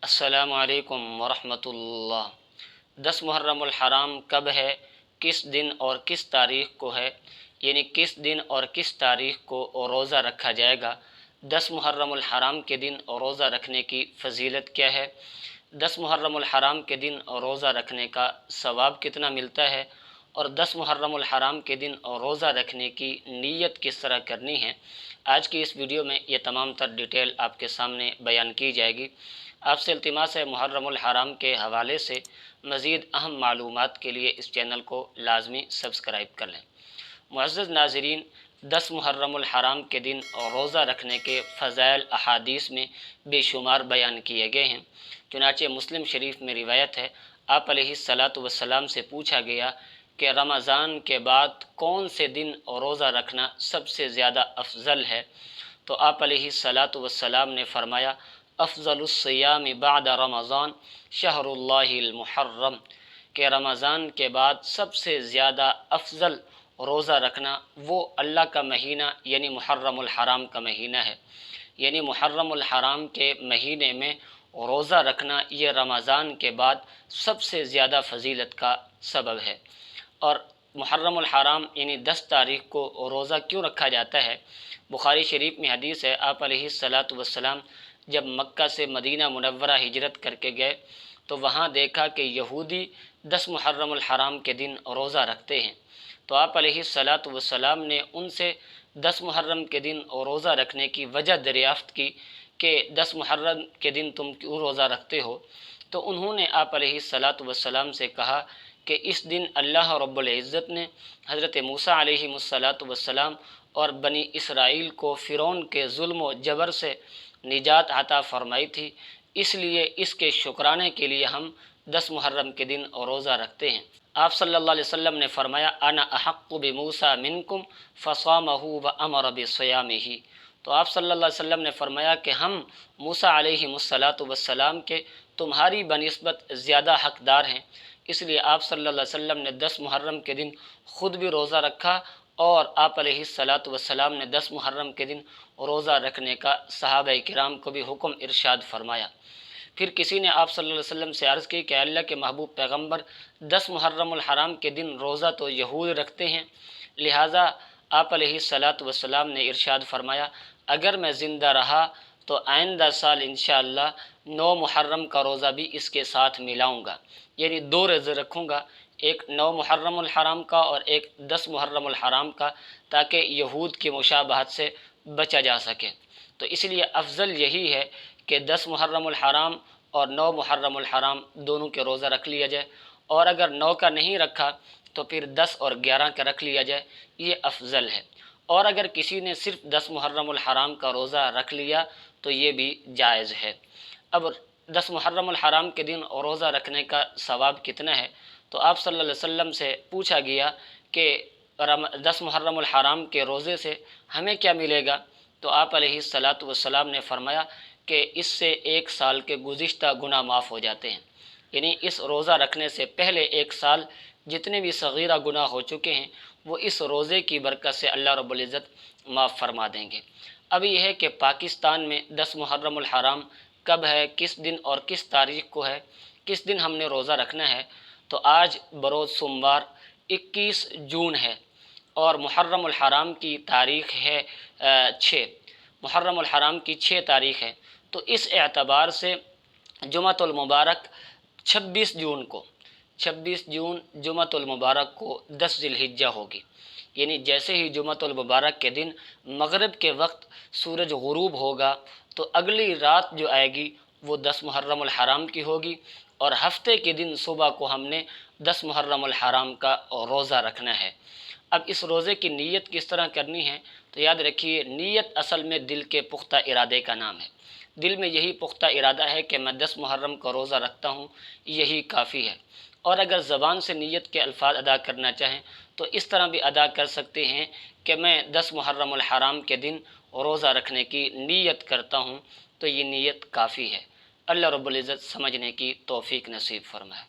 السلام علیکم ورحمۃ اللہ۔ 10 محرم الحرام کب ہے، کس دن اور کس تاریخ کو ہے؟ یعنی کس دن اور کس تاریخ کو روزہ رکھا جائے گا؟ 10 محرم الحرام کے دن روزہ رکھنے کی فضیلت کیا ہے؟ 10 محرم الحرام کے دن روزہ رکھنے کا ثواب کتنا ملتا ہے؟ اور 10 محرم الحرام کے دن روزہ رکھنے کی نیت کس طرح کرنی ہے؟ آج کی اس ویڈیو میں یہ تمام تر ڈیٹیل آپ کے سامنے بیان کی جائے گی۔ آپ سے التماس ہے محرم الحرام کے حوالے سے مزید اہم معلومات کے لیے اس چینل کو لازمی سبسکرائب کر لیں۔ معزز ناظرین، 10 محرم الحرام کے دن روزہ رکھنے کے فضائل احادیث میں بے شمار بیان کیے گئے ہیں۔ چنانچہ مسلم شریف میں روایت ہے، آپ علیہ الصلاۃ والسلام سے پوچھا گیا کہ رمضان کے بعد کون سے دن روزہ رکھنا سب سے زیادہ افضل ہے؟ تو آپ علیہ الصلاۃ والسلام نے فرمایا، افضل الصیام بعد رمضان شہر اللہ المحرم، کہ رمضان کے بعد سب سے زیادہ افضل روزہ رکھنا وہ اللہ کا مہینہ یعنی محرم الحرام کا مہینہ ہے۔ یعنی محرم الحرام کے مہینے میں روزہ رکھنا یہ رمضان کے بعد سب سے زیادہ فضیلت کا سبب ہے۔ اور محرم الحرام یعنی 10 تاریخ کو روزہ کیوں رکھا جاتا ہے؟ بخاری شریف میں حدیث ہے، آپ علیہ الصلاۃ والسلام جب مکہ سے مدینہ منورہ ہجرت کر کے گئے تو وہاں دیکھا کہ یہودی 10 محرم الحرام کے دن روزہ رکھتے ہیں، تو آپ علیہ الصلاۃ والسلام نے ان سے 10 محرم کے دن روزہ رکھنے کی وجہ دریافت کی کہ 10 محرم کے دن تم کیوں روزہ رکھتے ہو؟ تو انہوں نے آپ علیہ الصلاۃ والسلام سے کہا کہ اس دن اللہ رب العزت نے حضرت موسیٰ علیہ الصلاۃ والسلام اور بنی اسرائیل کو فرعون کے ظلم و جبر سے نجات عطا فرمائی تھی، اس لیے اس کے شکرانے کے لیے ہم 10 محرم کے دن روزہ رکھتے ہیں۔ آپ صلی اللہ علیہ وسلم نے فرمایا، انا احق بموسیٰ منکم فصامہ وامر بصیامہ۔ تو آپ صلی اللہ علیہ وسلم نے فرمایا کہ ہم موسیٰ علیہ الصلاۃ والسلام کے تمہاری بنسبت زیادہ حقدار ہیں، اس لیے آپ صلی اللہ علیہ وسلم نے 10 محرم کے دن خود بھی روزہ رکھا اور آپ علیہ الصلاۃ والسلام نے 10 محرم کے دن روزہ رکھنے کا صحابہ کرام کو بھی حکم ارشاد فرمایا۔ پھر کسی نے آپ صلی اللہ علیہ وسلم سے عرض کی کہ اللہ کے محبوب پیغمبر، 10 محرم الحرام کے دن روزہ تو یہود رکھتے ہیں، لہٰذا آپ علیہ الصلاۃ والسلام نے ارشاد فرمایا، اگر میں زندہ رہا تو آئندہ سال انشاءاللہ 9 محرم کا روزہ بھی اس کے ساتھ ملاؤں گا، یعنی 2 روزے رکھوں گا، ایک 9 محرم الحرام کا اور ایک 10 محرم الحرام کا، تاکہ یہود کی مشابہت سے بچا جا سکے۔ تو اس لیے افضل یہی ہے کہ 10 محرم الحرام اور 9 محرم الحرام دونوں کے روزہ رکھ لیا جائے، اور اگر 9 کا نہیں رکھا تو پھر 10 اور 11 کا رکھ لیا جائے، یہ افضل ہے۔ اور اگر کسی نے صرف 10 محرم الحرام کا روزہ رکھ لیا تو یہ بھی جائز ہے۔ اب 10 محرم الحرام کے دن روزہ رکھنے کا ثواب کتنا ہے؟ تو آپ صلی اللہ علیہ وسلم سے پوچھا گیا کہ 10 محرم الحرام کے روزے سے ہمیں کیا ملے گا؟ تو آپ علیہ الصلاۃ والسلام نے فرمایا کہ اس سے 1 سال کے گزشتہ گناہ معاف ہو جاتے ہیں، یعنی اس روزہ رکھنے سے پہلے 1 سال جتنے بھی صغیرہ گناہ ہو چکے ہیں وہ اس روزے کی برکت سے اللہ رب العزت معاف فرما دیں گے۔ اب یہ ہے کہ پاکستان میں 10 محرم الحرام کب ہے، کس دن اور کس تاریخ کو ہے، کس دن ہم نے روزہ رکھنا ہے؟ تو آج بروز سوموار 21 جون ہے اور محرم الحرام کی تاریخ ہے 6، محرم الحرام کی 6 تاریخ ہے، تو اس اعتبار سے جمعۃ المبارک 26 جون جمعۃ المبارک کو 10 ذی الحجہ ہوگی، یعنی جیسے ہی جمعۃ المبارک کے دن مغرب کے وقت سورج غروب ہوگا تو اگلی رات جو آئے گی وہ 10 محرم الحرام کی ہوگی، اور ہفتے کے دن صبح کو ہم نے 10 محرم الحرام کا روزہ رکھنا ہے۔ اب اس روزے کی نیت کس طرح کرنی ہے؟ تو یاد رکھیے، نیت اصل میں دل کے پختہ ارادے کا نام ہے۔ دل میں یہی پختہ ارادہ ہے کہ میں 10 محرم کا روزہ رکھتا ہوں، یہی کافی ہے۔ اور اگر زبان سے نیت کے الفاظ ادا کرنا چاہیں تو اس طرح بھی ادا کر سکتے ہیں کہ میں 10 محرم الحرام کے دن روزہ رکھنے کی نیت کرتا ہوں، تو یہ نیت کافی ہے۔ اللہ رب العزت سمجھنے کی توفیق نصیب فرمائے۔